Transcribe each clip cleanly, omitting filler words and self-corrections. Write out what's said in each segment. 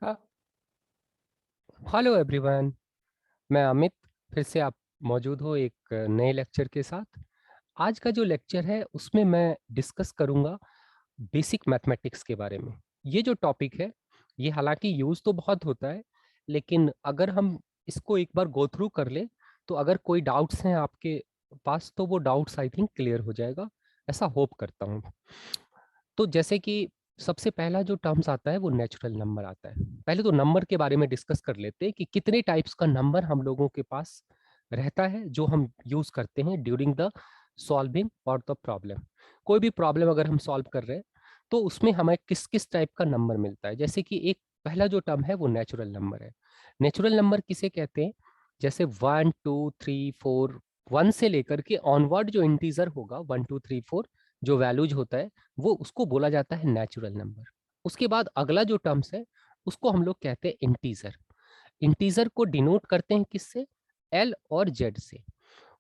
हाँ, hello everyone. मैं अमित, फिर से आप मौजूद हो एक नए लेक्चर के साथ। आज का जो लेक्चर है उसमें मैं डिस्कस करूंगा बेसिक मैथमेटिक्स के बारे में। ये जो टॉपिक है ये हालांकि यूज़ तो बहुत होता है, लेकिन अगर हम इसको एक बार गो थ्रू कर ले तो अगर कोई डाउट्स हैं आपके पास तो वो डाउट्स आई थिंक क्लियर हो जाएगा, ऐसा होप करता हूँ। तो जैसे कि सबसे पहला जो टर्म्स आता है वो नेचुरल नंबर आता है। पहले तो नंबर के बारे में डिस्कस कर लेते हैं कि कितने टाइप्स का नंबर हम लोगों के पास रहता है जो हम यूज करते हैं ड्यूरिंग द सॉल्विंग और द प्रॉब्लम। कोई भी प्रॉब्लम अगर हम सॉल्व कर रहे हैं तो उसमें हमें किस किस टाइप का नंबर मिलता है। जैसे कि एक पहला जो टर्म है वो नेचुरल नंबर है। नेचुरल नंबर किसे कहते हैं? जैसे 1 2 3 4, 1 से लेकर के ऑनवर्ड जो इंटीजर होगा 1 2 3 4 जो वैल्यूज होता है वो उसको बोला जाता है नेचुरल नंबर। उसके बाद अगला जो टर्म्स है उसको हम लोग कहते हैं इंटीजर। इंटीजर को डिनोट करते हैं किससे? एल और जेड से।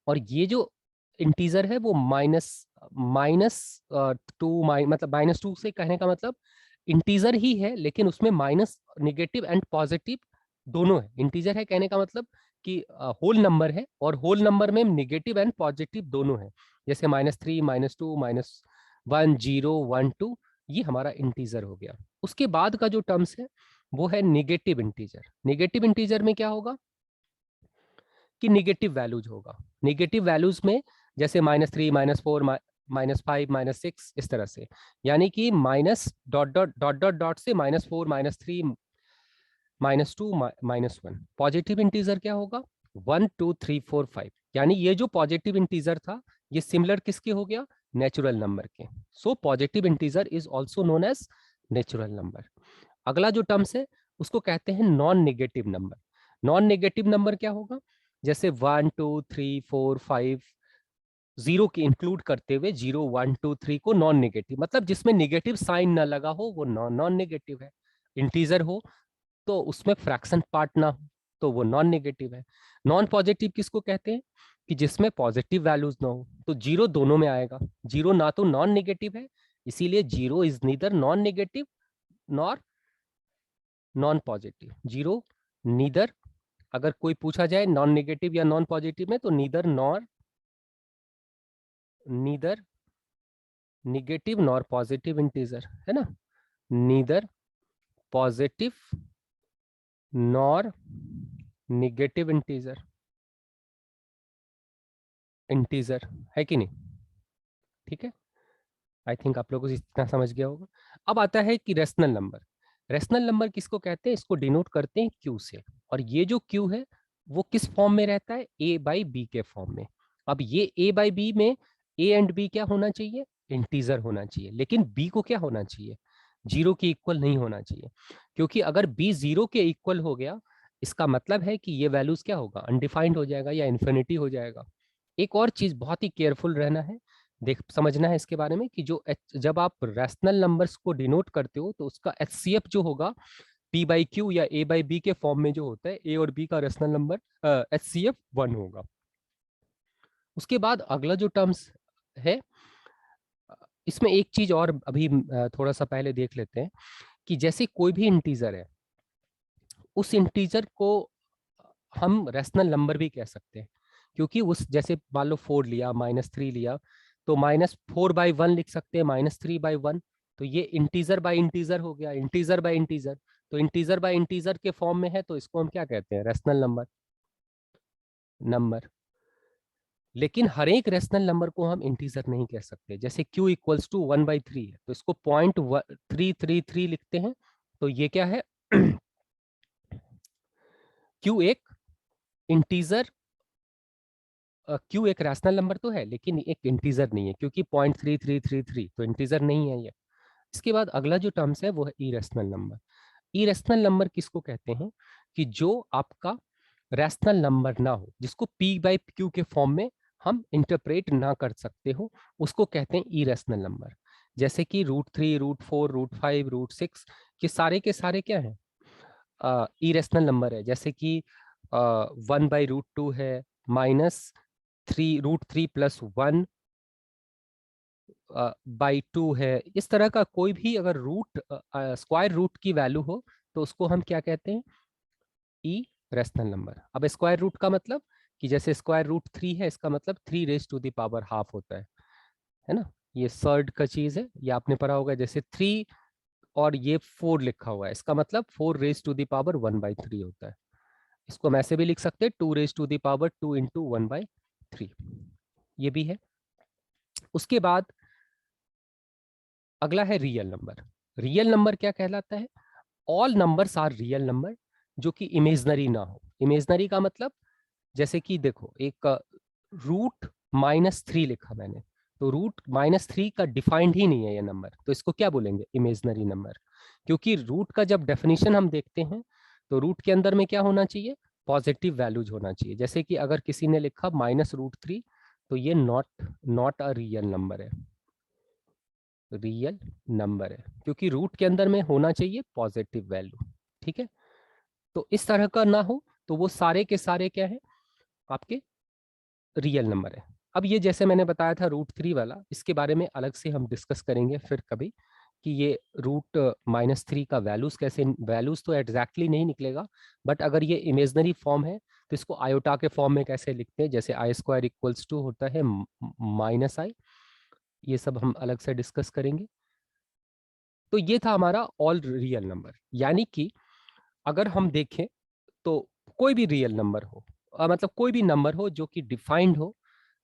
और ये जो इंटीजर है वो माइनस माइनस टू मतलब -2 से कहने का मतलब इंटीजर ही है लेकिन उसमें माइनस निगेटिव एंड पॉजिटिव दोनों है। इंटीजर है कहने का मतलब कि होल नंबर है और होल नंबर में निगेटिव एंड पॉजिटिव दोनों है। जैसे -3 -2 -1 0 1 2, ये हमारा इंटीजर हो गया। उसके बाद का जो टर्म्स है वो है निगेटिव इंटीजर। निगेटिव इंटीजर में क्या होगा कि निगेटिव वैल्यूज होगा। निगेटिव वैल्यूज में जैसे -3 -4 -5 -6 इस तरह से, यानी कि minus dot dot dot dot dot से -4 -3 -2 -1। पॉजिटिव इंटीजर क्या होगा? 1 2 3 4 5, यानी ये जो पॉजिटिव इंटीजर था ये सिमिलर किसके हो गया? नेचुरल नंबर के। So positive integer is also known as natural number. अगला जो टर्म्स है उसको कहते हैं non negative number. Non negative number क्या होगा? जैसे 1 2 3 4 5, जीरो की इंक्लूड करते हुए 0 1 2 3 को नॉन नेगेटिव, मतलब जिसमें नेगेटिव साइन ना लगा हो वो नॉन नॉन नेगेटिव है। इंटीजर हो तो उसमें फ्रैक्शन पार्ट ना हो तो वो नॉन नेगेटिव है। नॉन पॉजिटिव किसको कहते हैं? कि जिसमें पॉजिटिव वैल्यूज ना हो, तो जीरो दोनों में आएगा। जीरो ना तो नॉन नेगेटिव है, इसीलिए zero is neither non negative nor non positive. Zero neither, अगर कोई पूछा जाए नॉन नेगेटिव या नॉन पॉजिटिव में तो neither nor neither negative nor positive integer है ना। Neither positive nor negative integer integer है कि नहीं? ठीक है, आई थिंक आप लोगों को इतना समझ गया होगा। अब आता है कि रेशनल नंबर। रेशनल नंबर किसको कहते हैं? इसको डिनोट करते हैं क्यू से। और ये जो क्यू है वो किस फॉर्म में रहता है? ए बाई बी के फॉर्म में। अब ये ए बाई बी में ए एंड बी क्या होना चाहिए? इंटीजर होना चाहिए, लेकिन बी को क्या होना चाहिए? जीरो के इक्वल नहीं होना चाहिए, क्योंकि अगर बी जीरो के इक्वल हो गया इसका मतलब है कि ये वैल्यूज क्या होगा? अनडिफाइंड हो जाएगा या इन्फिनिटी हो जाएगा। एक और चीज बहुत ही केयरफुल रहना है, देख समझना है इसके बारे में कि जब आप रैशनल नंबर्स को डिनोट करते हो तो उसका एचसीएफ जो होगा पी बाई क्यू या ए बाई बी के फॉर्म में जो होता है, ए और बी का रैशनल नंबर एचसीएफ 1 होगा। उसके बाद अगला जो टर्म्स है, इसमें एक चीज और अभी थोड़ा सा पहले देख लेते हैं कि जैसे कोई भी इंटीजर है उस इंटीजर को हम रैशनल नंबर भी कह सकते हैं, क्योंकि उस जैसे मान लो 4 लिया -3 लिया तो -4/1 लिख सकते हैं, -3/1। तो ये इंटीजर बाय इंटीजर हो गया, इंटीजर बाय इंटीजर। तो इंटीजर बाय इंटीजर के फॉर्म में है तो इसको हम क्या कहते हैं? Rational number number. लेकिन हर एक रैशनल नंबर को हम इंटीजर नहीं कह सकते। जैसे q इक्वल्स टू 1/3 है तो इसको 0.333 लिखते हैं, तो ये क्या है? q एक इंटीजर, क्यू एक रैशनल नंबर तो है लेकिन एक इंटीजर नहीं है, क्योंकि 0.3333 तो इंटीजर नहीं है ये। इसके बाद अगला जो टर्म्स है वो है इरेशनल नंबर। इरेशनल नंबर किसको कहते हैं? कि जो आपका रैशनल नंबर ना हो, जिसको पी बाई क्यू के फॉर्म में हम इंटरप्रेट ना कर सकते हो, उसको कहते हैं इरेशनल नंबर। जैसे कि √3 √4 √5 √6 के सारे क्या है? इरेशनल नंबर है। जैसे कि 1/√2 है, -3 √3 + 1 बाई 2 है। इस तरह का कोई भी अगर रूट स्क्वायर रूट की वैल्यू हो तो उसको हम क्या कहते हैं, ई रैशनल नंबर। अब स्क्वायर रूट का मतलब कि जैसे स्क्वायर रूट 3 है, इसका मतलब 3 raise to the power half होता है ना। ये सर्ड का चीज है, ये आपने पढ़ा होगा। जैसे 3 और ये 4 लिखा हुआ है, इसका मतलब 4 रेज टू द पावर 1/3 होता है। इसको हम ऐसे भी लिख सकते हैं 2 raise to the power 2 into 1/3, ये भी है। उसके बाद अगला है रियल नंबर। रियल नंबर क्या कहलाता है, all numbers are real number जो कि इमेजनरी ना हो। इमेजनरी का मतलब जैसे कि देखो, एक √-3 लिखा मैंने, तो √-3 का डिफाइंड ही नहीं है ये नंबर, तो इसको क्या बोलेंगे, इमेजनरी नंबर। क्योंकि रूट का जब डेफिनेशन हम देखते हैं तो रूट के अंदर में क्या होना चाहिए, पॉजिटिव वैल्यूज होना चाहिए। जैसे कि अगर किसी ने लिखा -√3, तो ये नॉट अ रियल नंबर है, रियल नंबर है, क्योंकि रूट के अंदर में होना चाहिए पॉजिटिव वैल्यू। ठीक है, तो इस तरह का ना हो तो वो सारे के सारे क्या है, आपके रियल नंबर है। अब ये जैसे मैंने बताया था √3 वाला, इसके बारे में अलग से हम डिस्कस करेंगे फिर कभी, कि ये √-3 का वैल्यूज कैसे, वैल्यूज तो एग्जैक्टली नहीं निकलेगा, बट अगर ये इमेजनरी फॉर्म है तो इसको आयोटा के फॉर्म में कैसे लिखते हैं, जैसे I² = होता है -i, ये सब हम अलग से डिस्कस करेंगे। तो ये था हमारा ऑल रियल नंबर, यानी कि अगर हम देखें तो कोई भी रियल नंबर हो, मतलब कोई भी नंबर हो जो कि डिफाइंड हो,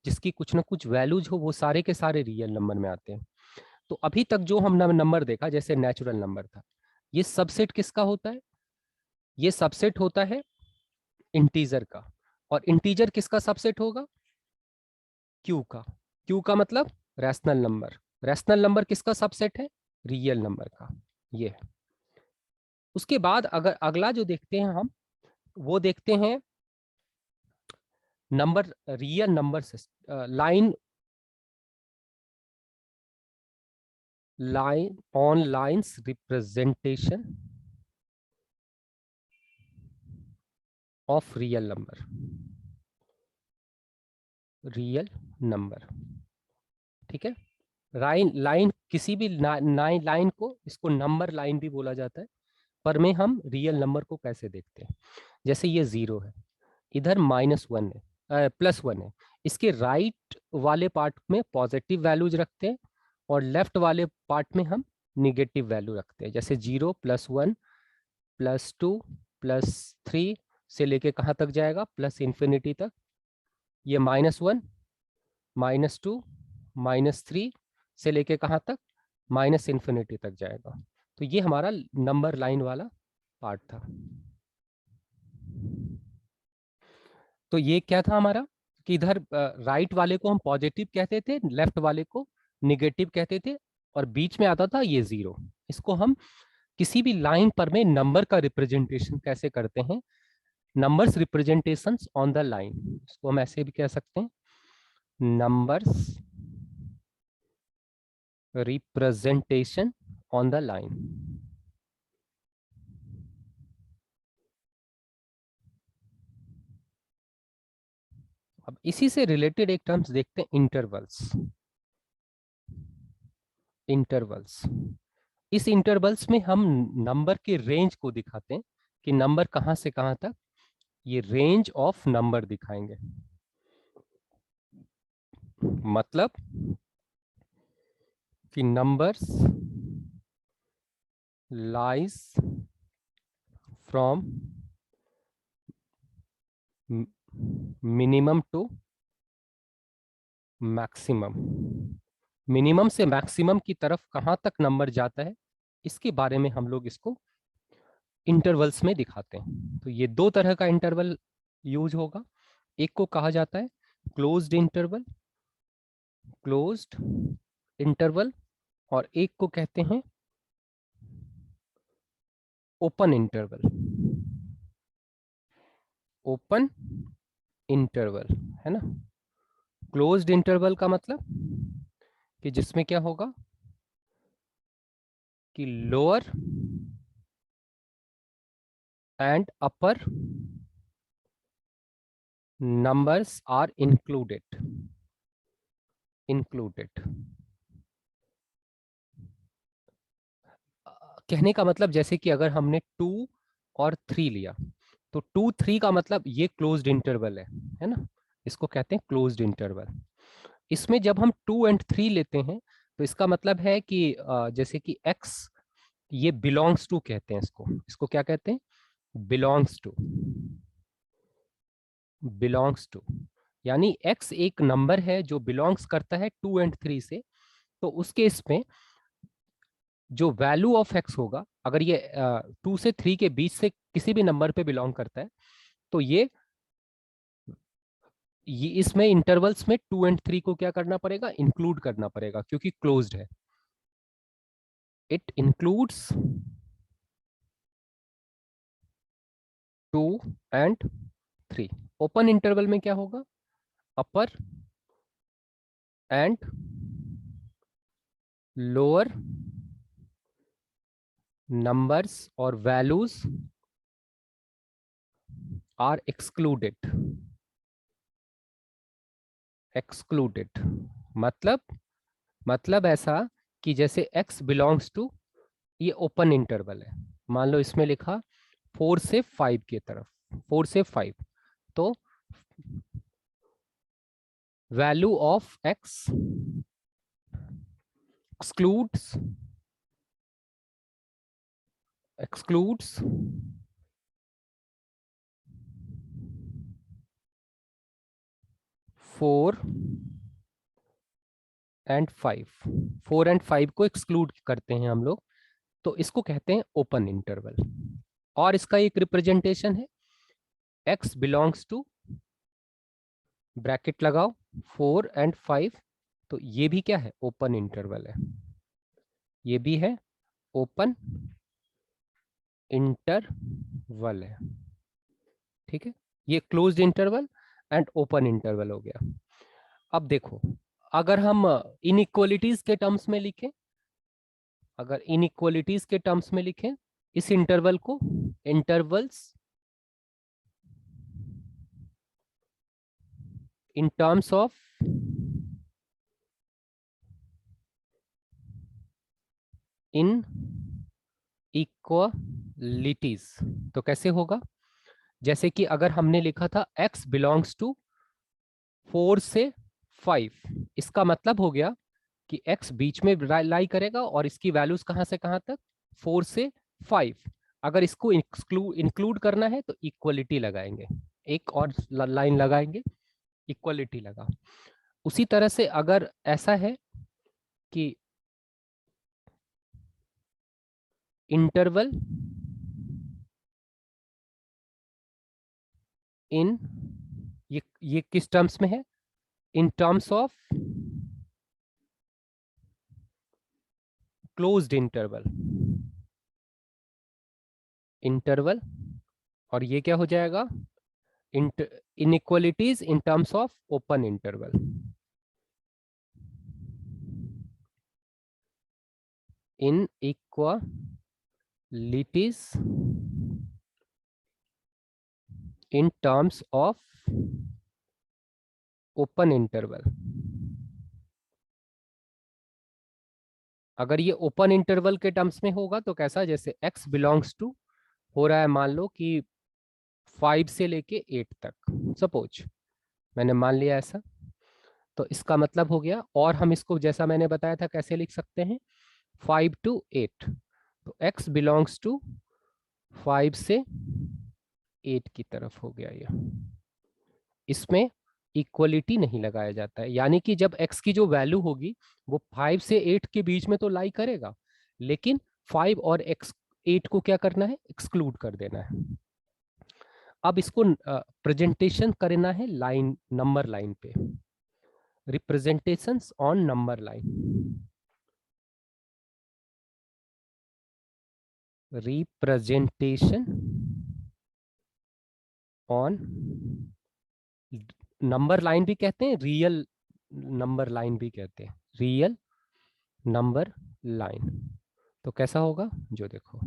जिसकी कुछ ना कुछ वैल्यूज हो, वो सारे के सारे रियल नंबर में आते हैं। तो अभी तक जो हम नंबर देखा, जैसे नेचुरल नंबर था, ये सबसेट किसका होता है, ये सबसेट होता है इंटीजर का। और इंटीजर किसका सबसेट होगा, क्यू का। क्यू का मतलब रैशनल नंबर। रैशनल नंबर किसका सबसेट है, रियल नंबर का। ये है। उसके बाद अगर अगला जो देखते हैं हम, वो देखते हैं number, real number line on lines representation of real number. Real number, ठीक है। लाइन लाइन किसी भी लाइन को, इसको नंबर लाइन भी बोला जाता है, पर में हम रियल नंबर को कैसे देखते हैं। जैसे ये 0 है, इधर -1 है, +1 है, इसके राइट वाले पार्ट में पॉजिटिव वैल्यूज रखते हैं और लेफ्ट वाले पार्ट में हम निगेटिव वैल्यू रखते हैं। जैसे 0 +1 +2 +3 से लेके कहाँ तक जाएगा, +∞ तक। ये -1 -2 -3 से लेके कहाँ तक, -∞ तक जाएगा। तो ये हमारा नंबर लाइन वाला पार्ट था। तो ये क्या था हमारा, कि इधर राइट वाले को हम पॉजिटिव कहते थे, लेफ्ट वाले को निगेटिव कहते थे, और बीच में आता था ये 0। इसको हम किसी भी लाइन पर में नंबर का रिप्रेजेंटेशन कैसे करते हैं, numbers representations on the line, इसको हम ऐसे भी कह सकते हैं, numbers representation on the line. अब इसी से रिलेटेड एक टर्म्स देखते हैं, इंटरवल्स। इंटरवल्स, इस इंटरवल्स में हम नंबर के रेंज को दिखाते हैं, कि नंबर कहां से कहां तक, ये रेंज ऑफ नंबर दिखाएंगे। मतलब कि numbers lies from minimum to maximum, minimum से मैक्सिमम की तरफ कहां तक नंबर जाता है, इसके बारे में हम लोग इसको इंटरवल्स में दिखाते हैं। तो ये दो तरह का इंटरवल यूज होगा, एक को कहा जाता है क्लोज्ड इंटरवल, क्लोज्ड इंटरवल, और एक को कहते हैं ओपन इंटरवल, ओपन इंटरवल, है ना। क्लोज्ड इंटरवल का मतलब कि जिसमें क्या होगा, कि lower and upper numbers are included. कहने का मतलब जैसे कि अगर हमने 2 और 3 लिया, तो 2 3 का मतलब ये क्लोज्ड इंटरवल है ना, इसको कहते हैं क्लोज्ड इंटरवल। इसमें जब हम 2 एंड 3 लेते हैं, तो इसका मतलब है कि जैसे कि x ये बिलोंग्स टू कहते हैं, इसको इसको क्या कहते हैं, बिलोंग्स टू, बिलोंग्स टू, यानी x एक नंबर है जो बिलोंग्स करता है 2 एंड 3 से। तो उस केस में जो वैल्यू ऑफ x होगा, अगर ये 2 से 3 के बीच से किसी भी नंबर पे बिलोंग करता है, तो ये इसमें इंटरवल्स में 2 एंड 3 को क्या करना पड़ेगा, इंक्लूड करना पड़ेगा, क्योंकि क्लोज्ड है। It includes 2 and 3। Open interval में क्या होगा, upper and lower numbers or values are excluded मतलब ऐसा कि जैसे x बिलोंग्स टू, ये ओपन इंटरवल है, मान लो इसमें लिखा 4 से 5 की तरफ, 4 से 5, तो value of x excludes 4 and 5, 4 and 5 को एक्सक्लूड करते हैं हम लोग, तो इसको कहते हैं ओपन इंटरवल। और इसका एक रिप्रेजेंटेशन है, x बिलोंग्स टू, ब्रैकेट लगाओ, 4 एंड 5, तो ये भी क्या है, ओपन इंटरवल है, ये भी है ओपन इंटरवल है, ठीक है। ये closed interval and open interval हो गया। अब देखो, अगर हम इनइक्वालिटीज के टर्म्स में लिखें, अगर इनइक्वालिटीज के टर्म्स में लिखें इस इंटरवल को, intervals in terms of inequalities, तो कैसे होगा, जैसे कि अगर हमने लिखा था x बिलोंग्स टू 4 से 5, इसका मतलब हो गया कि x बीच में लाई करेगा और इसकी वैल्यूज कहां से कहां तक, 4 से 5। अगर इसको इंक्लूड करना है तो इक्वलिटी लगाएंगे, एक और लाइन लगाएंगे, इक्वलिटी लगा। उसी तरह से अगर ऐसा है कि इंटरवल इन, ये किस टर्म्स में है, in terms of closed interval, interval, और ये क्या हो जाएगा, inequalities in terms of open interval, inequalities in terms of open interval. अगर ये ओपन इंटरवल के टर्म्स में होगा तो कैसा, जैसे x बिलोंग्स टू हो रहा है, मान लो कि 5 से लेके 8 तक, सपोज मैंने मान लिया ऐसा, तो इसका मतलब हो गया। और हम इसको जैसा मैंने बताया था कैसे लिख सकते हैं, 5 to 8, तो x बिलोंग्स टू 5 से 8 की तरफ हो गया ये। इसमें इक्वलिटी नहीं लगाया जाता है, यानी कि जब x की जो वैल्यू होगी वो 5 से 8 के बीच में तो लाई करेगा, लेकिन 5 और x 8 को क्या करना है, एक्सक्लूड कर देना है। अब इसको प्रेजेंटेशन करना है लाइन, नंबर लाइन पे, representations on number line, representation on number line भी कहते हैं, रियल नंबर लाइन भी कहते हैं, रियल नंबर लाइन। तो कैसा होगा, जो देखो,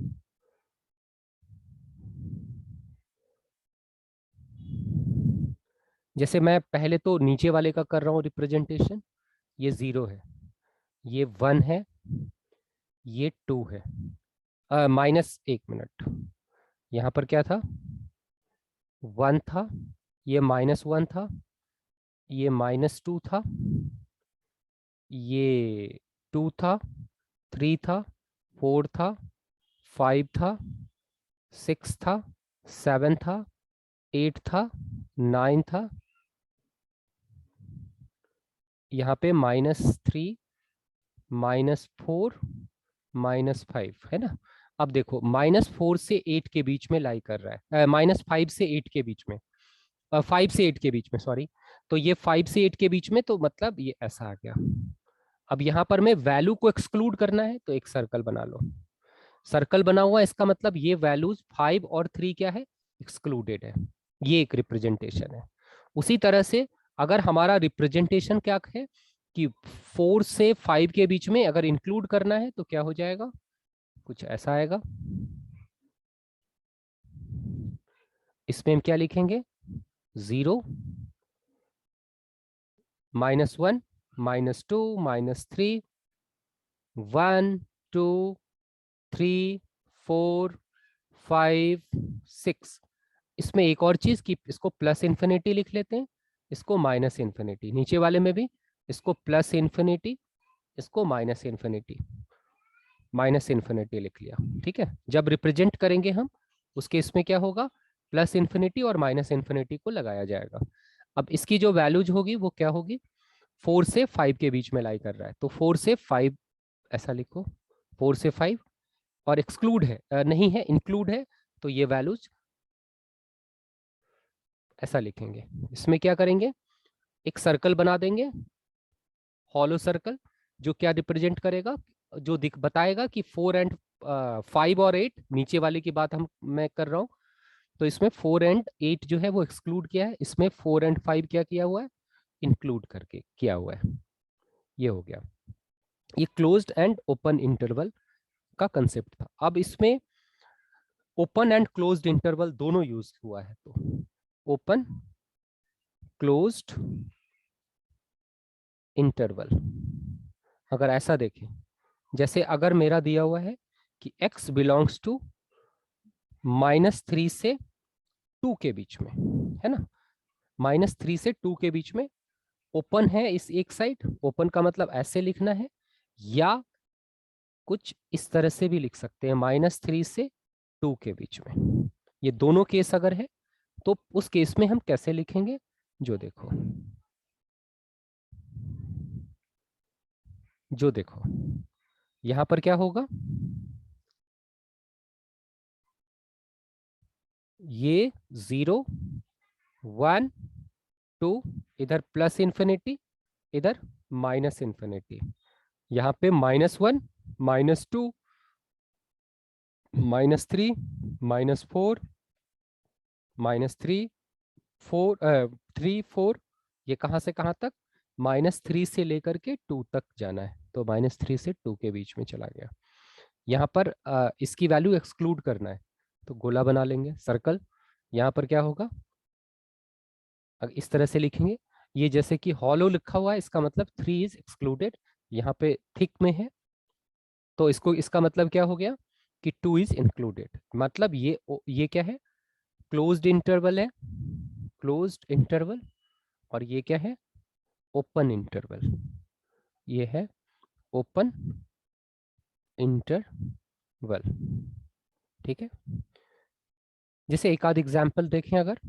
जैसे मैं पहले तो नीचे वाले का कर रहा हूं रिप्रेजेंटेशन, ये 0 है, ये 1 है, ये 2 है। माइनस, एक मिनट, यहाँ पर क्या था, 1 था, ये -1 था, ये -2 था, ये 2 था, 3 था, 4 था, 5 था, 6 था, 7 था, 8 था, 9 था, यहाँ पे -3, -4, -5 है ना। अब देखो -4 से 8 के बीच में लाई कर रहा है, -5 से 8 के बीच में, 5 से 8 के बीच में, सॉरी। तो ये 5 से 8 के बीच में, तो मतलब ये ऐसा आ गया। अब यहाँ पर मैं वैल्यू को एक्सक्लूड करना है, तो एक सर्कल बना लो। सर्कल बना हुआ, इसका मतलब ये वैल्यूज 5 और 3 क्या है, एक्सक्लूडेड है। ये एक रिप्रेजेंटेशन है। उसी तरह से अगर हमारा रिप्रेजेंटेशन क्या है कि 4 से 5 के बीच में अगर इंक्लूड करना है, तो क्या हो जाएगा, कुछ ऐसा आएगा। इसमें हम क्या लिखेंगे, 0, -1, -2, -3, 1, 2, 3, 4, 5, 6। इसमें एक और चीज कि इसको प्लस इन्फिनिटी लिख लेते हैं, इसको माइनस इन्फिनिटी, नीचे वाले में भी इसको प्लस इन्फिनिटी, इसको माइनस इन्फिनिटी लिख लिया। ठीक है, जब रिप्रेजेंट करेंगे हम उसके इसमें क्या होगा, प्लस इन्फिनिटी और माइनस इन्फिनिटी को लगाया जाएगा। अब इसकी जो वैल्यूज होगी वो क्या होगी, 4 से 5 के बीच में लाई कर रहा है, तो 4 से 5 ऐसा लिखो, 4 से 5, और एक्सक्लूड है, नहीं है, इंक्लूड है, तो ये वैल्यूज ऐसा लिखेंगे। इसमें क्या करेंगे, एक सर्कल बना देंगे, हॉलो सर्कल, जो क्या रिप्रेजेंट करेगा, जो दिख बताएगा कि 4 एंड 5 और 8, नीचे वाले की बात हम मैं कर रहा हूँ, तो इसमें 4 एंड 8 जो है वो एक्सक्लूड किया है, इसमें 4 एंड 5 क्या किया हुआ है, इंक्लूड करके किया हुआ है। ये हो गया, ये क्लोज्ड एंड ओपन इंटरवल का कंसेप्ट था। अब इसमें ओपन एंड क्लोज्ड इंटरवल दोनों यूज हुआ है, तो ओपन क्लोज्ड इंटरवल, अगर ऐसा देखें, जैसे अगर मेरा दिया हुआ है कि x बिलोंग्स टू -3 से 2 के बीच में, है ना, -3 से 2 के बीच में, ओपन है इस एक साइड, ओपन का मतलब ऐसे लिखना है, या कुछ इस तरह से भी लिख सकते हैं, -3 से 2 के बीच में। ये दोनों केस अगर है, तो उस केस में हम कैसे लिखेंगे, जो देखो, जो देखो यहां पर क्या होगा, ये 0, 1, 2, इधर प्लस इन्फिनिटी, इधर माइनस इन्फिनिटी, यहाँ पे -1, -2, -3, -4, -3, 4, 3, 4, ये कहाँ से कहाँ तक, -3 से लेकर के 2 तक जाना है, तो -3 से 2 के बीच में चला गया। यहाँ पर इसकी वैल्यू एक्सक्लूड करना है, तो गोला बना लेंगे, सर्कल। यहाँ पर क्या होगा, अगर इस तरह से लिखेंगे, ये जैसे कि हॉलो लिखा हुआ है, इसका मतलब 3 इज एक्सक्लूडेड, यहाँ पे थिक में है, तो इसको, इसका मतलब क्या हो गया कि 2 इज इंक्लूडेड, मतलब ये क्या है, क्लोज्ड इंटरवल है, क्लोज्ड इंटरवल, और ये क्या है, ओपन इंटरवल, ये है ओपन इंटरवल। ठीक है, जैसे एक आध एग्जांपल देखें, अगर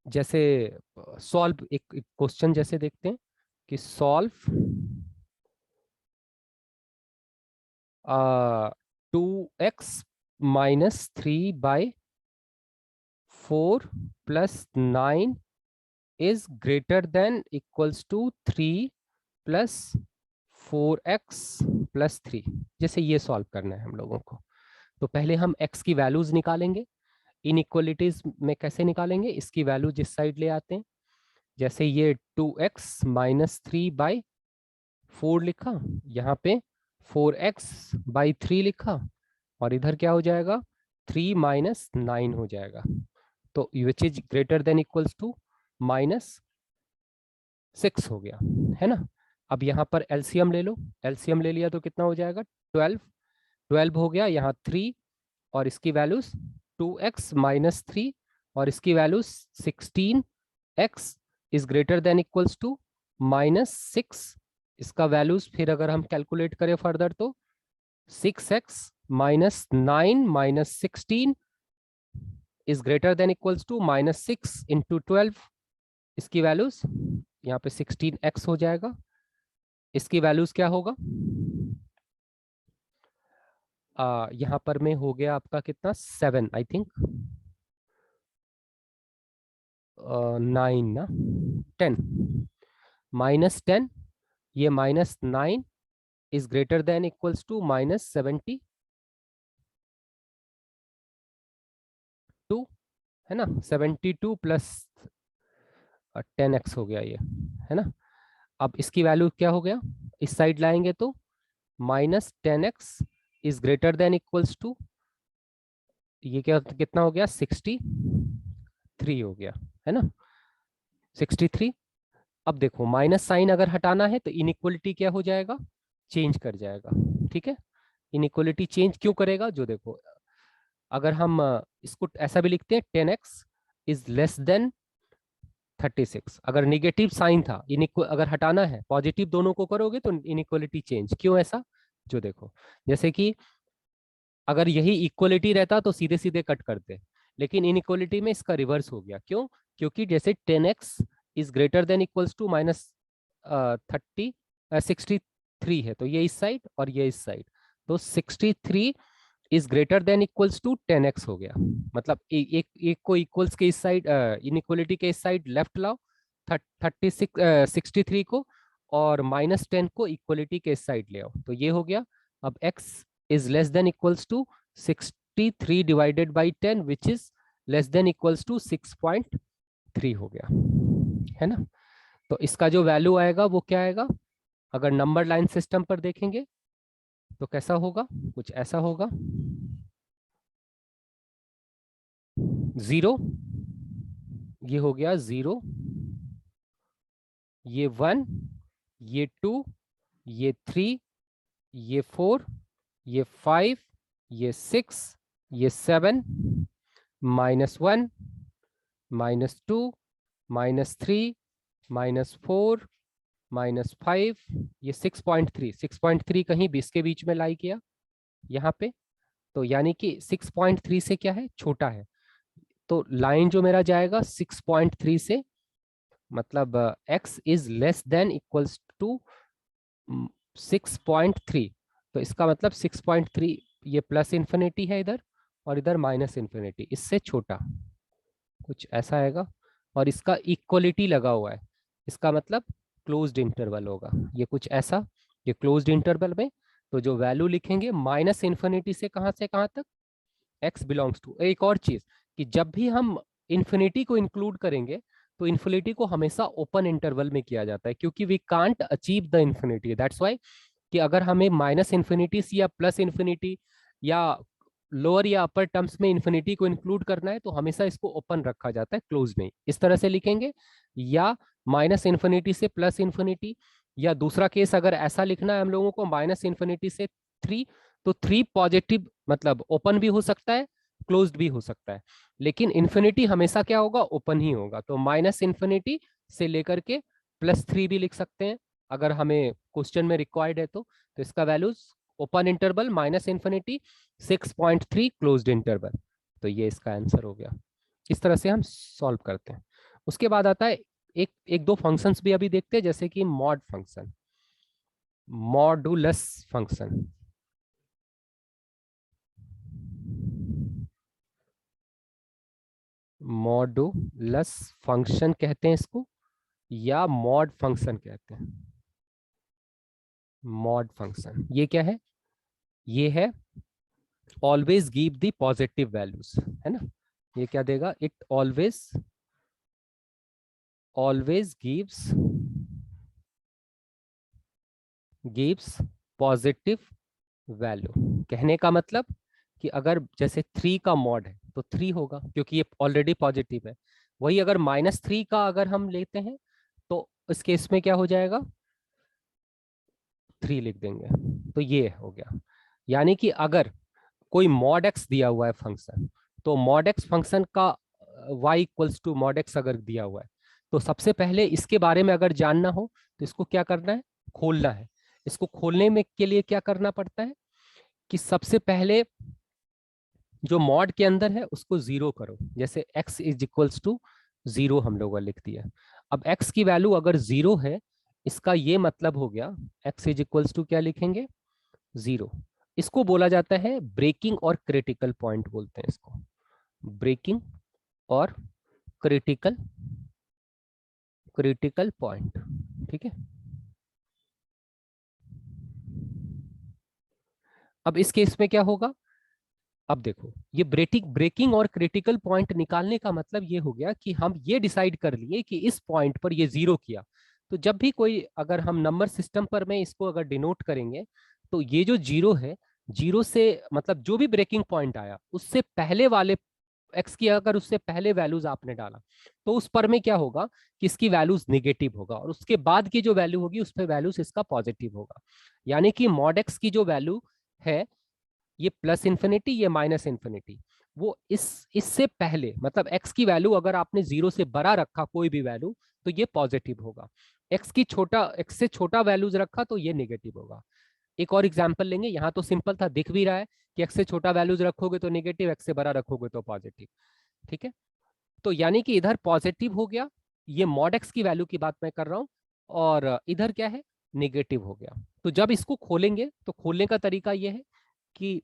जैसे सॉल्व एक क्वेश्चन जैसे देखते हैं कि solve 2x -3/4 + 9 is greater than equals to 3 + 4x + 3। जैसे ये सॉल्व करना है हम लोगों को, तो पहले हम x की वैल्यूज निकालेंगे। इनइक्वालिटीज में कैसे निकालेंगे, इसकी वैल्यू जिस साइड ले आते हैं, जैसे ये 2x -3/4 लिखा, यहाँ पे 4x/3 लिखा, और इधर क्या हो जाएगा, 3 - 9 हो जाएगा, तो which is greater than equals to -6 हो गया, है ना। अब यहाँ पर एलसीएम ले लो, एलसीएम ले लिया तो कितना हो जाएगा, 12 12 हो गया, यहाँ 3 और इसकी वैल्यूज 2x माइनस 3 और इसकी values 16x is greater than equals to -6। इसका वैल्यूज फिर अगर हम कैलकुलेट करें फर्दर तो 6x minus 9 minus 16 is greater than equals to -6 into 12। इसकी वैल्यूज यहाँ पे 16x हो जाएगा। इसकी वैल्यूज क्या होगा, यहाँ पर में हो गया आपका कितना 7 आई थिंक 9 ना 10 -10 ये -9 is greater than equals to -72 है ना। 72 प्लस 10x हो गया ये, है ना। अब इसकी वैल्यू क्या हो गया, इस साइड लाएंगे तो -10x is greater than equals to ये क्या कितना हो गया 63 हो गया, है ना 63। अब देखो माइनस साइन अगर हटाना है तो इनइक्वलिटी क्या हो जाएगा, चेंज कर जाएगा। ठीक है, इनइक्वलिटी चेंज क्यों करेगा, जो देखो अगर हम इसको ऐसा भी लिखते हैं 10x इज लेस देन 36, अगर निगेटिव साइन था अगर हटाना है पॉजिटिव दोनों को करोगे तो इनइक्वलिटी चेंज। क्यों ऐसा, जो देखो जैसे कि अगर यही इक्वलिटी रहता तो सीधे सीधे कट करते, लेकिन इनइक्वलिटी में इसका रिवर्स हो गया। क्यों, क्योंकि जैसे 10x is greater than equals to -63 है तो ये इस साइड और ये इस साइड, तो 63 is greater than equals to 10x हो गया। मतलब एक को इक्वल्स के इस साइड इनइक्वलिटी के इस साइड लेफ्ट लाओ 63 को, और -10 को इक्वलिटी के इस साइड ले आओ तो ये हो गया। अब x is less than equals to 63 divided by 10 which is less than equals to 6.3 हो गया, है ना। तो इसका जो वैल्यू आएगा वो क्या आएगा, अगर नंबर लाइन सिस्टम पर देखेंगे तो कैसा होगा, कुछ ऐसा होगा 0, ये हो गया 0, ये 1, ये 2, ये 3, ये 4, ये 5, ये 6, ये 7, -1, -2, -3, -4, -5, ये 6.3, 6.3 कहीं 20 के बीच में लाई किया यहाँ पे, तो यानी कि 6.3 से क्या है, छोटा है। तो लाइन जो मेरा जाएगा 6.3 से, मतलब x is less than equals to 6.3, तो इसका मतलब 6.3 ये प्लस इन्फिनिटी है इधर और इधर माइनस इन्फिनिटी, इससे छोटा कुछ ऐसा आएगा। और इसका इक्वलिटी लगा हुआ है, इसका मतलब क्लोज्ड इंटरवल होगा ये कुछ ऐसा, ये क्लोज्ड इंटरवल में तो जो वैल्यू लिखेंगे माइनस इन्फिनिटी से कहाँ तक, x बिलोंग्स टू। एक और चीज कि जब भी हम इन्फिनिटी को इंक्लूड करेंगे तो इन्फिनिटी को हमेशा ओपन इंटरवल में किया जाता है, क्योंकि we can't achieve the infinity. That's why कि अगर हमें माइनस इन्फिनिटी या प्लस इन्फिनिटी या लोअर या अपर टर्म्स में इन्फिनिटी को इंक्लूड करना है तो हमेशा इसको ओपन रखा जाता है, क्लोज नहीं। इस तरह से लिखेंगे, या माइनस इन्फिनिटी से प्लस इन्फिनिटी, या दूसरा केस अगर ऐसा लिखना है हम लोगों को माइनस इन्फिनिटी से 3, तो 3 पॉजिटिव मतलब ओपन भी हो सकता है क्लोज्ड भी हो सकता है, लेकिन इन्फिनिटी हमेशा क्या होगा, ओपन ही होगा। तो माइनस इन्फिनिटी से लेकर के +3 भी लिख सकते हैं अगर हमें क्वेश्चन में रिक्वायर्ड है तो इसका values open interval minus infinity 6.3 closed interval, तो ये इसका आंसर हो गया। इस तरह से हम सॉल्व करते हैं। उसके बाद आता है एक दो फंक्शंस भी अभी देखते हैं, जैसे कि mod function, modulus function. Modulus function कहते हैं इसको, या मॉड फंक्शन कहते हैं। मॉड फंक्शन ये क्या है, ये है always give the positive values, है ना। ये क्या देगा, it always gives positive value. कहने का मतलब कि अगर जैसे 3 का मॉड है तो 3 होगा क्योंकि ये ऑलरेडी पॉजिटिव है। वही अगर -3 का अगर हम लेते हैं तो इस केस में क्या हो जाएगा, 3 लिख देंगे, तो ये हो गया। यानी कि अगर कोई मॉड एक्स दिया हुआ है फंक्शन, तो मॉड एक्स फंक्शन का y equals to mod x अगर दिया हुआ है, तो सबसे पहले इसके बारे में अगर जानना हो तो इसको क्या करना है, खोलना है। इसको खोलने में के लिए क्या करना पड़ता है कि सबसे पहले जो मॉड के अंदर है उसको जीरो करो, जैसे x is equals to zero हम लोगों ने लिख दिया। अब x की वैल्यू अगर जीरो है, इसका ये मतलब हो गया x इज इक्वल्स टू क्या लिखेंगे, जीरो। इसको बोला जाता है ब्रेकिंग और क्रिटिकल पॉइंट बोलते हैं इसको, ब्रेकिंग और क्रिटिकल क्रिटिकल पॉइंट। ठीक है। अब इस केस में क्या होगा, अब देखो ये ब्रेकिंग ब्रेकिंग और क्रिटिकल पॉइंट निकालने का मतलब ये हो गया कि हम ये डिसाइड कर लिए कि इस पॉइंट पर ये जीरो किया। तो जब भी कोई, अगर हम नंबर सिस्टम पर में इसको अगर डिनोट करेंगे, तो ये जो जीरो है, जीरो से मतलब जो भी ब्रेकिंग पॉइंट आया उससे पहले वाले एक्स की अगर उससे पहले वैल्यूज आपने डाला, तो उस पर में क्या होगा कि इसकी वैल्यूज निगेटिव होगा, और उसके बाद की जो वैल्यू होगी उस पर वैल्यूज इसका पॉजिटिव होगा। यानी कि मॉड एक्स की जो वैल्यू है, ये प्लस इंफिनिटी ये माइनस इंफिनिटी, वो इससे पहले मतलब एक्स की वैल्यू अगर आपने जीरो से बड़ा रखा कोई भी वैल्यू, तो ये पॉजिटिव होगा। एक्स से छोटा वैल्यूज रखा तो ये नेगेटिव होगा। एक और एग्जांपल लेंगे, यहाँ तो सिंपल था, दिख भी रहा है कि एक्स से छोटा वैल्यूज रखोगे तो नेगेटिव, एक्स से बड़ा रखोगे तो पॉजिटिव। ठीक है। तो यानी कि इधर पॉजिटिव हो गया, ये मॉड एक्स की वैल्यू की बात मैं कर रहा हूं, और इधर क्या है, नेगेटिव हो गया। तो जब इसको खोलेंगे तो खोलने का तरीका यह है कि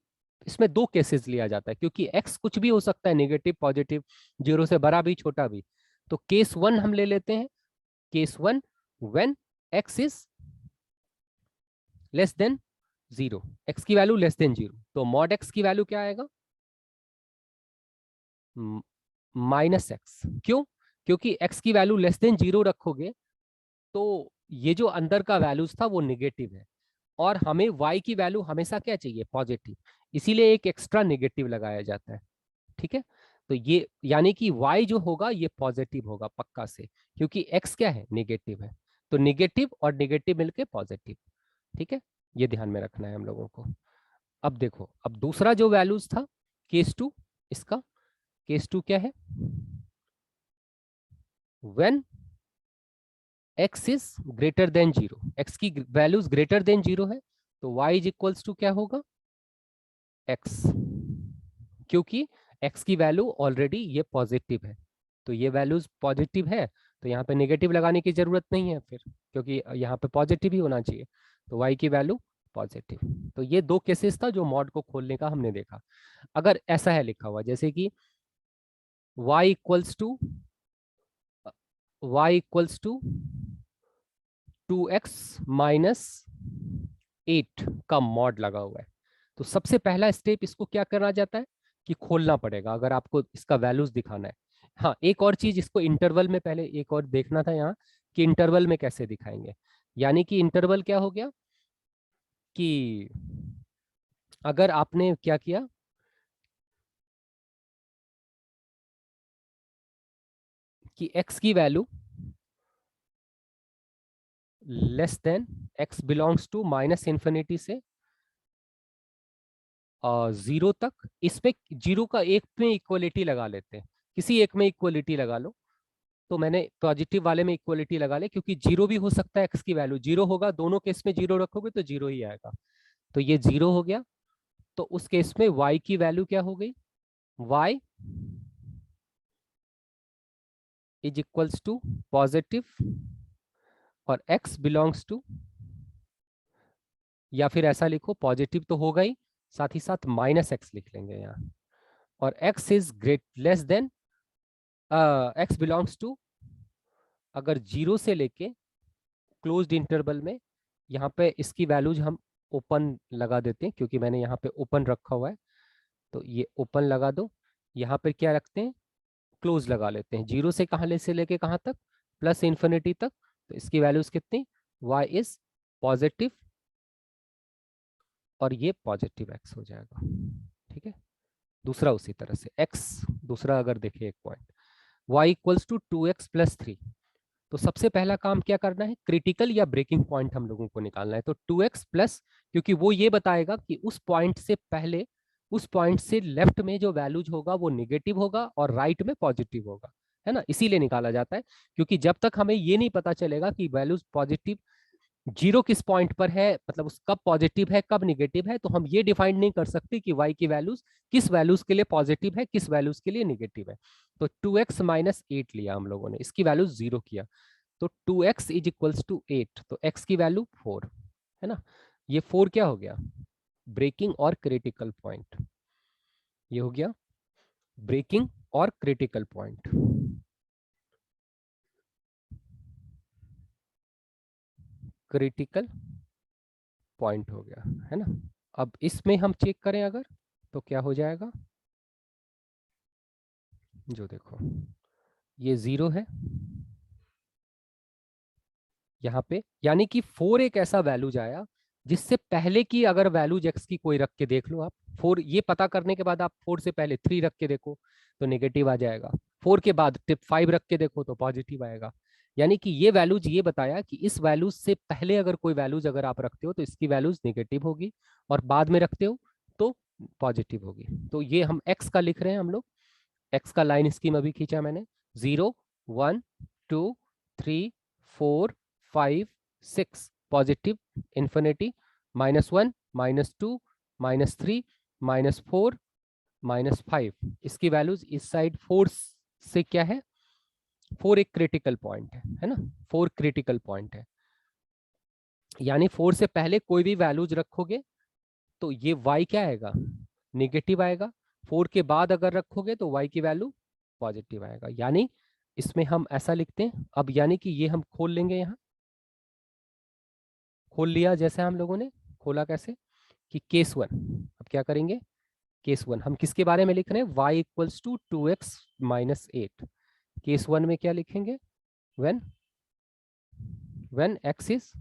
इसमें दो केसेस लिया जाता है, क्योंकि एक्स कुछ भी हो सकता है, नेगेटिव पॉजिटिव, जीरो से बड़ा भी छोटा भी। तो केस वन हम ले लेते हैं, case one, when x is less than zero, x की वैल्यू लेस देन जीरो, तो मॉड एक्स की वैल्यू क्या आएगा, माइनस एक्स। क्यों, क्योंकि एक्स की वैल्यू लेस देन जीरो रखोगे तो ये जो अंदर का वैल्यूज था वो निगेटिव है, और हमें y की वैल्यू हमेशा क्या चाहिए, पॉजिटिव, इसीलिए एक एक्स्ट्रा निगेटिव लगाया जाता है। ठीक है। तो ये यानी कि y जो होगा ये पॉजिटिव होगा पक्का से, क्योंकि x क्या है, निगेटिव है। तो निगेटिव और निगेटिव मिलके पॉजिटिव। ठीक है, ये ध्यान में रखना है हम लोगों को। अब देखो, अब दूसरा जो वैल्यूज था केस टू, इसका केस टू क्या है, when x is greater than zero, x की वैल्यूज ग्रेटर देन जीरो है, तो y इज इक्वल्स टू क्या होगा, एक्स। क्योंकि एक्स की वैल्यू ऑलरेडी ये पॉजिटिव है, तो ये वैल्यूज पॉजिटिव है, तो यहाँ पे नेगेटिव लगाने की जरूरत नहीं है फिर, क्योंकि यहाँ पे पॉजिटिव ही होना चाहिए। तो y की वैल्यू पॉजिटिव। तो ये दो केसेस था जो मॉड को खोलने का हमने देखा। अगर ऐसा है लिखा हुआ जैसे कि y equals to y equals to 2x minus 8 का मॉड लगा हुआ है, तो सबसे पहला स्टेप इसको क्या करना जाता है कि खोलना पड़ेगा, अगर आपको इसका वैल्यूज दिखाना है। हाँ, एक और चीज, इसको इंटरवल में पहले एक और देखना था यहाँ, कि इंटरवल में कैसे दिखाएंगे। यानी कि इंटरवल क्या हो गया कि अगर आपने क्या किया कि x की value less than, x belongs to minus infinity से जीरो तक, इसमें जीरो का एक में इक्वलिटी लगा लेते हैं, किसी एक में इक्वलिटी लगा लो। तो मैंने पॉजिटिव वाले में इक्वलिटी लगा ले, क्योंकि जीरो भी हो सकता है, एक्स की वैल्यू जीरो होगा, दोनों केस में जीरो रखोगे तो जीरो ही आएगा। तो ये जीरो हो गया, तो उस केस में y की वैल्यू क्या हो गई, y is equals to positive, और x बिलोंग्स टू, या फिर ऐसा लिखो, पॉजिटिव तो होगा ही, साथ ही साथ माइनस एक्स लिख लेंगे यहाँ, और x is great less than, x belongs to, अगर जीरो से लेके क्लोज्ड इंटरवल में, यहाँ पे इसकी वैल्यूज हम ओपन लगा देते हैं, क्योंकि मैंने यहाँ पे ओपन रखा हुआ है, तो ये ओपन लगा दो। यहाँ पे क्या रखते हैं, क्लोज लगा लेते हैं, जीरो से कहाँ ले से लेके कहाँ तक, प्लस इंफिनिटी तक। तो इसकी वैल्यूज कितनी, y इज पॉजिटिव, और ये पॉजिटिव x हो जाएगा। ठीक है। दूसरा उसी तरह से x, दूसरा अगर देखें एक point, y equals to 2x plus 3, तो सबसे पहला काम क्या करना है, क्रिटिकल या ब्रेकिंग पॉइंट हम लोगों को निकालना है। तो 2x प्लस, क्योंकि वो ये बताएगा कि उस पॉइंट से पहले, उस पॉइंट से लेफ्ट में जो वैल्यूज होगा वो निगेटिव होगा और राइट में पॉजिटिव होगा, है ना, इसीलिए निकाला जाता है। क्योंकि जब तक हमें ये नहीं पता चलेगा कि वैल्यूज पॉजिटिव, जीरो किस पॉइंट पर है, मतलब उस कब पॉजिटिव है कब निगेटिव है, तो हम ये डिफाइन नहीं कर सकते कि y की वैल्यूज किस वैल्यूज के लिए पॉजिटिव है किस वैल्यूज के लिए निगेटिव है। तो 2x माइनस 8 लिया हम लोगों ने, इसकी वैल्यू 0 किया। तो 2x इज इक्वल्स टू 8, तो x की वैल्यू 4, है ना। ये 4 क्या हो गया, ब्रेकिंग और क्रिटिकल पॉइंट। ये हो गया ब्रेकिंग और क्रिटिकल पॉइंट। क्रिटिकल पॉइंट हो गया, है ना। अब इसमें हम चेक करें अगर, तो क्या हो जाएगा, जो देखो ये 0 है यहाँ पे, यानी कि 4 एक ऐसा वैल्यूज आया जिससे पहले की अगर वैल्यूज एक्स की कोई रख के देख लो आप, 4 ये पता करने के बाद आप 4 से पहले 3 रख के देखो तो नेगेटिव आ जाएगा, 4 के बाद टिप 5 रख के देखो तो पॉजिटिव आएगा। यानी कि ये वैल्यूज ये बताया कि इस वैल्यूज से पहले अगर कोई वैल्यूज अगर आप रखते हो तो इसकी वैल्यूज नेगेटिव होगी, और बाद में रखते हो तो पॉजिटिव होगी। तो ये हम एक्स का लिख रहे हैं हम लोग, एक्स का लाइन स्कीम अभी खींचा मैंने, 0 1 2 3 4 5 6 पॉजिटिव इन्फिनिटी, -1 -2 -3 -4 -5, इसकी वैल्यूज इस साइड 4 से क्या है, 4 एक क्रिटिकल पॉइंट है ना, 4 क्रिटिकल पॉइंट है। यानी 4 से पहले कोई भी वैल्यूज रखोगे तो ये y क्या आएगा, निगेटिव आएगा, 4 के बाद अगर रखोगे तो y की वैल्यू पॉजिटिव आएगा। यानी इसमें हम ऐसा लिखते हैं अब, यानी कि ये हम खोल लेंगे, यहाँ खोल लिया जैसे हम लोगों ने खोला कैसे, कि केस 1, अब क्या करेंगे, केस 1 हम किसके बारे में लिख रहे हैं, y equals to 2x minus 8। Case 1 में क्या लिखेंगे, when when x is,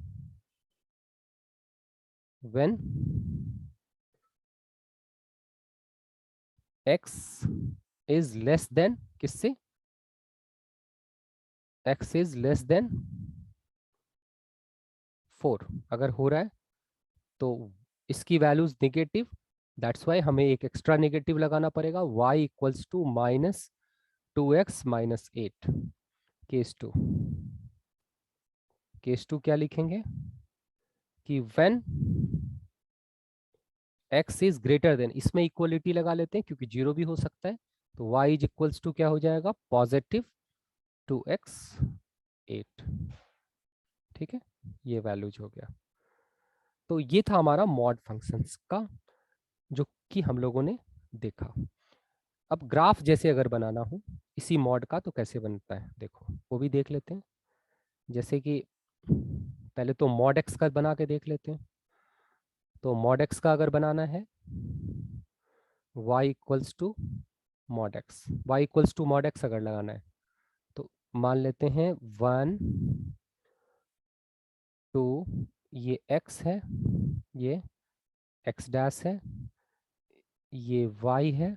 when x is less than, किससे, x इज लेस देन 4 अगर हो रहा है तो इसकी वैल्यूज निगेटिव, दैट्स वाई हमें एक एक्स्ट्रा नेगेटिव लगाना पड़ेगा, y equals to minus 2x minus 8। Case 2, case 2 क्या लिखेंगे कि when x is greater than, इसमें इक्वलिटी लगा लेते हैं क्योंकि जीरो भी हो सकता है, तो y इज इक्वल्स टू क्या हो जाएगा, पॉजिटिव 2x 8, ठीक है, ये वैल्यूज हो गया। तो ये था हमारा मॉड फंक्शंस का जो कि हम लोगों ने देखा। अब ग्राफ जैसे अगर बनाना हो इसी मॉड का तो कैसे बनता है देखो, वो भी देख लेते हैं। जैसे कि पहले तो मॉड एक्स का बना के देख लेते हैं। तो मॉड एक्स का अगर बनाना है, y equals to mod x, y equals to mod x अगर लगाना है तो मान लेते हैं 1 2, ये x है, ये x डैश है, ये y है,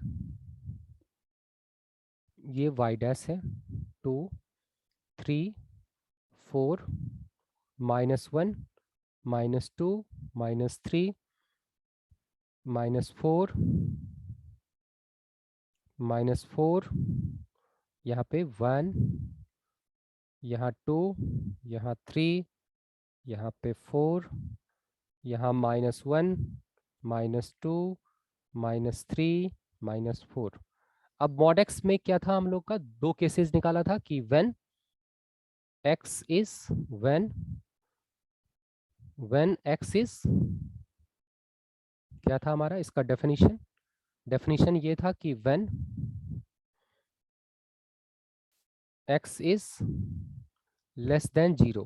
ये y डैश है, 2 3 4 -1 -2 -3 -4 -4, यहाँ पे 1, यहाँ 2, यहाँ 3, यहाँ पे 4, यहाँ -1 -2 -3 -4। अब मॉड एक्स में क्या था हम लोग का, दो केसेस निकाला था कि when x is, when x is, क्या था हमारा इसका डेफिनेशन, डेफिनेशन ये था कि when x is less than 0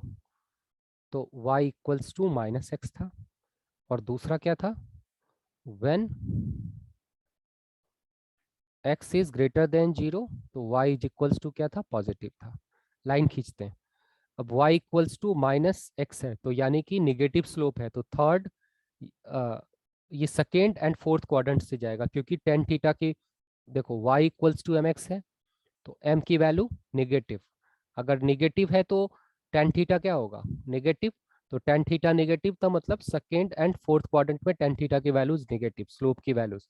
तो y equals to minus x था, और दूसरा क्या था, when x is greater than 0 तो y इज इक्वल्स टू क्या था, पॉजिटिव था। लाइन खींचते हैं, अब y equals to minus x है तो यानी कि निगेटिव स्लोप है, तो थर्ड ये सेकेंड एंड फोर्थ क्वाड्रेंट से जाएगा, क्योंकि टेन थीटा की देखो y equals to m x है तो m की वैल्यू निगेटिव, अगर नेगेटिव है तो टेन थीटा क्या होगा, नेगेटिव। तो टेन थीटा नेगेटिव का मतलब सेकेंड एंड फोर्थ क्वाड्रेंट में टेन थीटा की वैल्यूज नेगेटिव, स्लोप की वैल्यूज।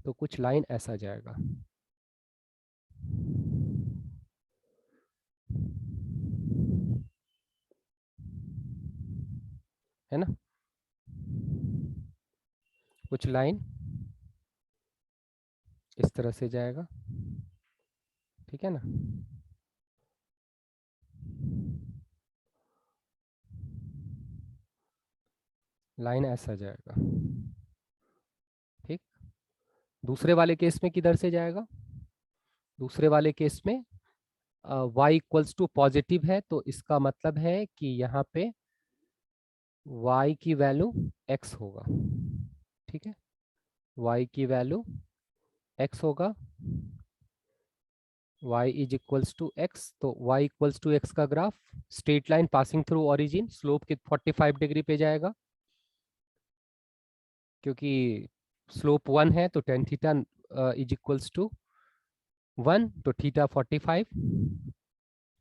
तो कुछ लाइन ऐसा जाएगा, है ना, कुछ लाइन इस तरह से जाएगा, ठीक है ना। लाइन ऐसा जाएगा, ठीक। दूसरे वाले केस में किधर से जाएगा, दूसरे वाले केस में y इक्वल्स टू पॉजिटिव है, तो इसका मतलब है कि यहाँ पे y की वैल्यू x होगा, ठीक है। y की वैल्यू x होगा, y is equals to x, तो y इक्वल्स टू x का graph straight line passing through origin, slope के 45 डिग्री पे जाएगा, क्योंकि स्लोप 1 है तो tan theta is equals to 1, तो थीटा 45।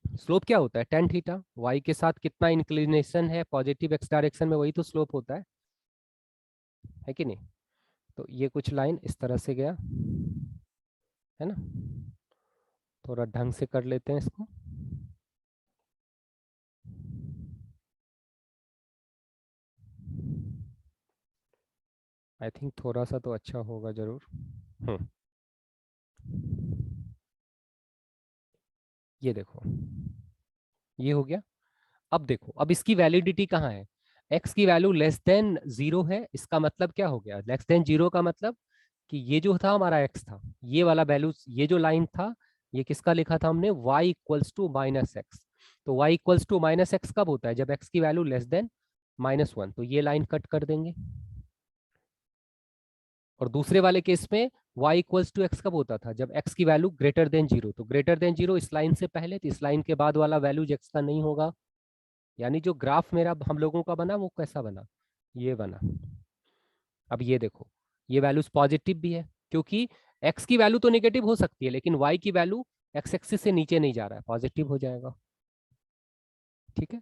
स्लोप क्या होता है, टेन थीटा, वाई के साथ कितना इंक्लिनेशन है पॉजिटिव एक्स डायरेक्शन में, वही तो स्लोप होता है कि नहीं। तो ये कुछ लाइन इस तरह से गया, है ना। थोड़ा ढंग से कर लेते हैं इसको। आई थिंक थोड़ा सा तो अच्छा होगा जरूर। हम्म, ये देखो, ये हो गया। अब देखो, अब इसकी वैलिडिटी कहाँ है, एक्स की वैल्यू लेस देन जीरो है, इसका मतलब क्या हो गया, लेस देन जीरो का मतलब कि ये जो था हमारा एक्स था, ये वाला वैल्यू, ये जो लाइन था, ये किसका लिखा था हमने, y equals to minus x. तो y equals to minus x कब होता है, जब x की वैल्यू लेस देन -1, तो ये लाइन कट कर देंगे। और दूसरे वाले केस में y इक्वल्स टू एक्स कब होता था, जब x की वैल्यू ग्रेटर देन जीरो, तो ग्रेटर देन जीरो इस लाइन से पहले, तो इस लाइन के बाद वाला वैल्यू x का नहीं होगा। यानी जो ग्राफ मेरा हम लोगों का बना वो कैसा बना, ये बना। अब ये देखो, ये वैल्यूज पॉजिटिव भी है, क्योंकि x की वैल्यू तो नेगेटिव हो सकती है, लेकिन y की वैल्यू x एक्सिस से नीचे नहीं जा रहा है, पॉजिटिव हो जाएगा, ठीक है।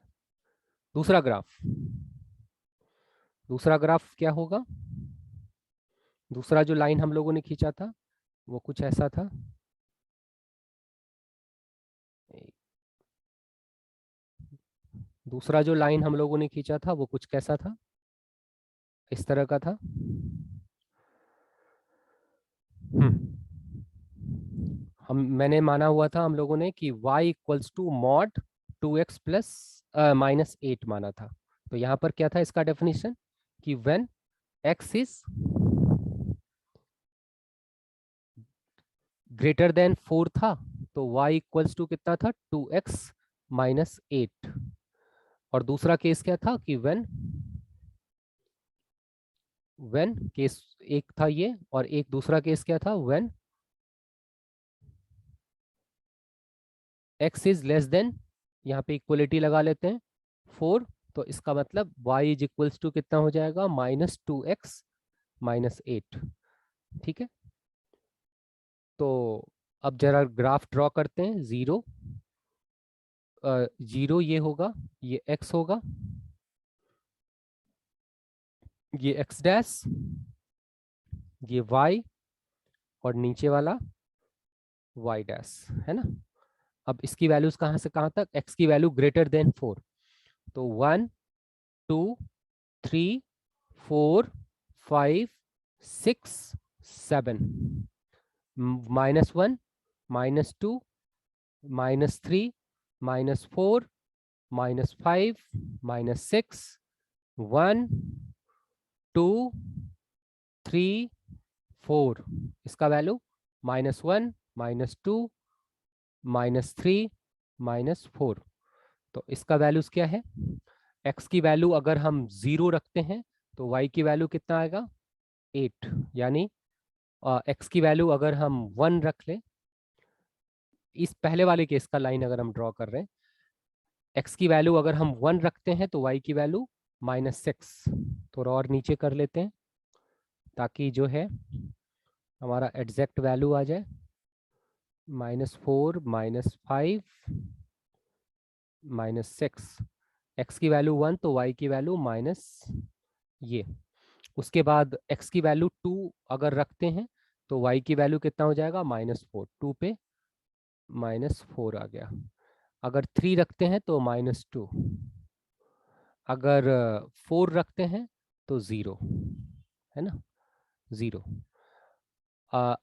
दूसरा ग्राफ, दूसरा ग्राफ क्या होगा, दूसरा जो लाइन हम लोगों ने खींचा था वो कुछ ऐसा था, दूसरा जो लाइन हम लोगों ने खींचा था वो कुछ कैसा था, इस तरह का था। हम मैंने माना हुआ था हम लोगों ने कि y equals to mod 2x plus -8 माना था। तो यहाँ पर क्या था इसका डेफिनेशन, कि when x is greater then 4 था, तो y इक्वल्स टू कितना था, 2x -8। और दूसरा केस क्या था कि व्हेन केस एक था ये, और एक दूसरा केस क्या था, when x is less then, यहाँ पे इक्वलिटी लगा लेते हैं, 4। तो इसका मतलब y इज इक्वल्स टू कितना हो जाएगा, -2x -8, ठीक है। तो अब जरा ग्राफ ड्रॉ करते हैं, जीरो, जीरो ये होगा, ये x होगा, ये x डैश, ये y, और नीचे वाला y डैश, है ना। अब इसकी वैल्यूज कहाँ से कहाँ तक, x की वैल्यू ग्रेटर देन 4, तो 1 2 3 4 5 6 7, -1 -2 -3 -4 -5 -6 1 2 3 4, इसका वैल्यू -1 -2 -3 -4। तो इसका वैल्यूज क्या है, x की वैल्यू अगर हम 0 रखते हैं तो y की वैल्यू कितना आएगा, 8। यानी x की वैल्यू अगर हम 1 रख लें, इस पहले वाले केस का लाइन अगर हम ड्रॉ कर रहे हैं, x की वैल्यू अगर हम 1 रखते हैं तो y की वैल्यू -6। थोड़ा और नीचे कर लेते हैं ताकि जो है हमारा एग्जैक्ट वैल्यू आ जाए, -4 -5 -6, x की वैल्यू 1 तो y की वैल्यू माइनस ये। उसके बाद x की वैल्यू 2 अगर रखते हैं तो y की वैल्यू कितना हो जाएगा, -4। 2 पे -4 आ गया। अगर 3 रखते हैं तो -2, अगर 4 रखते हैं तो 0, है ना, 0।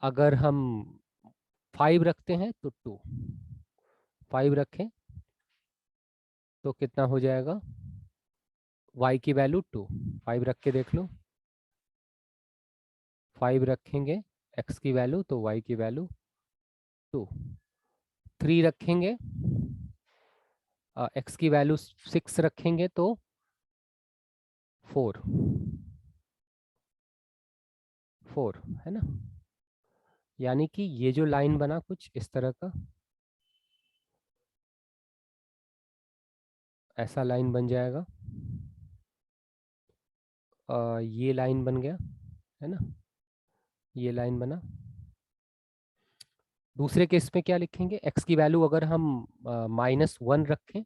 अगर हम 5 रखते हैं तो 2, 5 रखें तो कितना हो जाएगा, y की वैल्यू 2। 5 रख के देख लो, 5 रखेंगे x की वैल्यू तो y की वैल्यू 2। 3 रखेंगे, x की वैल्यू 6 रखेंगे तो 4, 4, है ना। यानी कि ये जो लाइन बना कुछ इस तरह का, ऐसा लाइन बन जाएगा। ये लाइन बन गया, है ना, ये लाइन बना। दूसरे केस में क्या लिखेंगे, x की वैल्यू अगर हम -1 रखें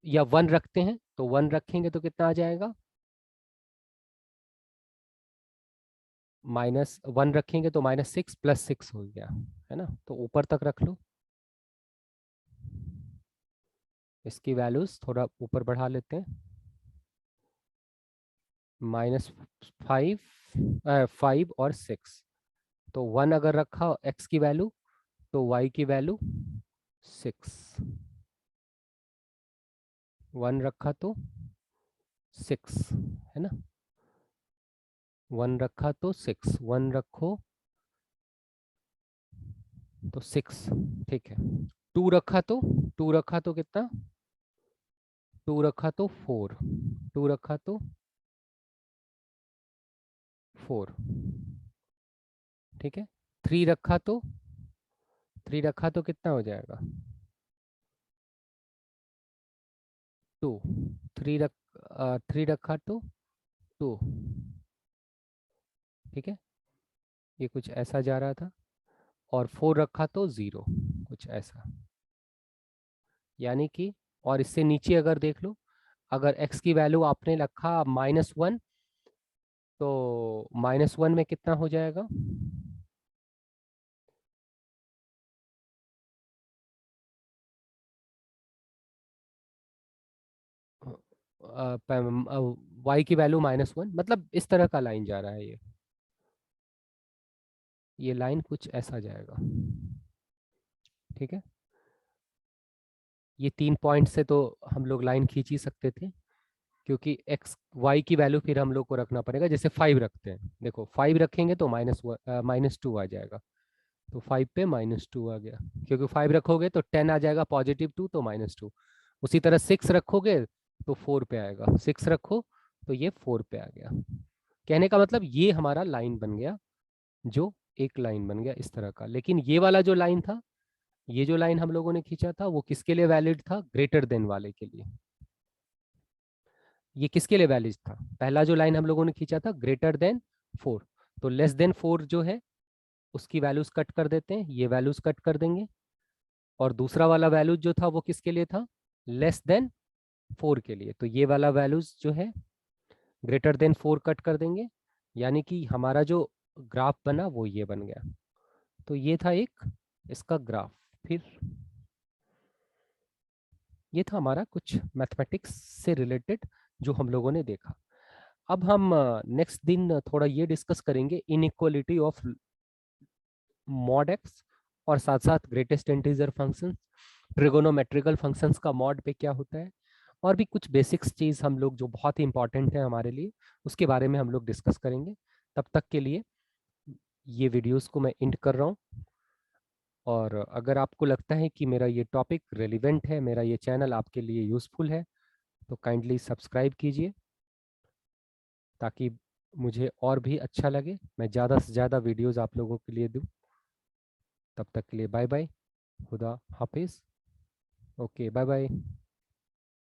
या 1 रखते हैं तो 1 रखेंगे तो कितना आ जाएगा, -1 रखेंगे तो -6 + 6 हो गया, है ना। तो ऊपर तक रख लो, इसकी वैल्यूज थोड़ा ऊपर बढ़ा लेते हैं। -5 और 6, तो 1 अगर रखा x की वैल्यू तो y की वैल्यू 6, 1 रखा तो 6, है ना, 1 रखा तो 6, 1 रखो तो 6, ठीक है। 2 रखा तो, 2 रखा तो कितना, 2 रखा तो 4, 2 रखा तो 4, ठीक है। 3 रखा तो, 3 रखा तो कितना हो जाएगा, 2। 3 रखा तो 2, ठीक है, ये कुछ ऐसा जा रहा था। और 4 रखा तो 0, कुछ ऐसा। यानी कि, और इससे नीचे अगर देख लो, अगर x की वैल्यू आपने रखा -1 तो -1 में कितना हो जाएगा, y की वैल्यू -1, मतलब इस तरह का लाइन जा रहा है ये लाइन कुछ ऐसा जाएगा, ठीक है। ये 3 पॉइंट से तो हम लोग लाइन खींच ही सकते थे, क्योंकि y की वैल्यू फिर हम लोग को रखना पड़ेगा। जैसे 5 रखते हैं, देखो 5 रखेंगे तो -2 आ जाएगा, तो 5 पे -2 आ गया, क्योंकि 5 रखोगे तो 10 आ जाएगा, +2 तो -2। उसी तरह 6 रखोगे तो 4 पे आएगा, 6 रखो तो ये 4 पे आ गया। कहने का मतलब ये हमारा लाइन बन गया, जो एक लाइन बन गया इस तरह का। लेकिन ये वाला जो लाइन था, ये जो लाइन हम लोगों ने खींचा था, वो किसके लिए वैलिड था, ग्रेटर देन वाले के लिए। ये किसके लिए वैलिड था, पहला जो लाइन हम लोगों ने खींचा था ग्रेटर देन 4, तो लेस देन 4 जो है उसकी वैल्यूज कट कर देते हैं, ये वैल्यूज कट कर देंगे। और दूसरा वाला वैल्यूज जो था वो किसके लिए था, लेस देन 4 के लिए, तो ये वाला वैल्यूज जो है ग्रेटर देन 4 कट कर देंगे। यानी कि हमारा जो ग्राफ बना वो ये बन गया। तो ये था एक इसका ग्राफ। फिर ये था हमारा कुछ मैथमेटिक्स से रिलेटेड जो हम लोगों ने देखा। अब हम नेक्स्ट दिन थोड़ा ये डिस्कस करेंगे इनइक्वालिटी ऑफ मॉड एक्स, और साथ साथ greatest integer function, trigonometrical functions का मॉड पे क्या होता है, और भी कुछ बेसिक्स चीज़ हम लोग जो बहुत ही इंपॉर्टेंट है हमारे लिए, उसके बारे में हम लोग डिस्कस करेंगे। तब तक के लिए ये वीडियोस को मैं एंड कर रहा हूँ। और अगर आपको लगता है कि मेरा ये टॉपिक रेलिवेंट है, मेरा ये चैनल आपके लिए यूज़फुल है, तो काइंडली सब्सक्राइब कीजिए, ताकि मुझे और भी अच्छा लगे, मैं ज़्यादा से ज़्यादा वीडियोस आप लोगों के लिए दूँ। तब तक के लिए बाय बाय, खुदा हाफिज़, ओके बाय बाय।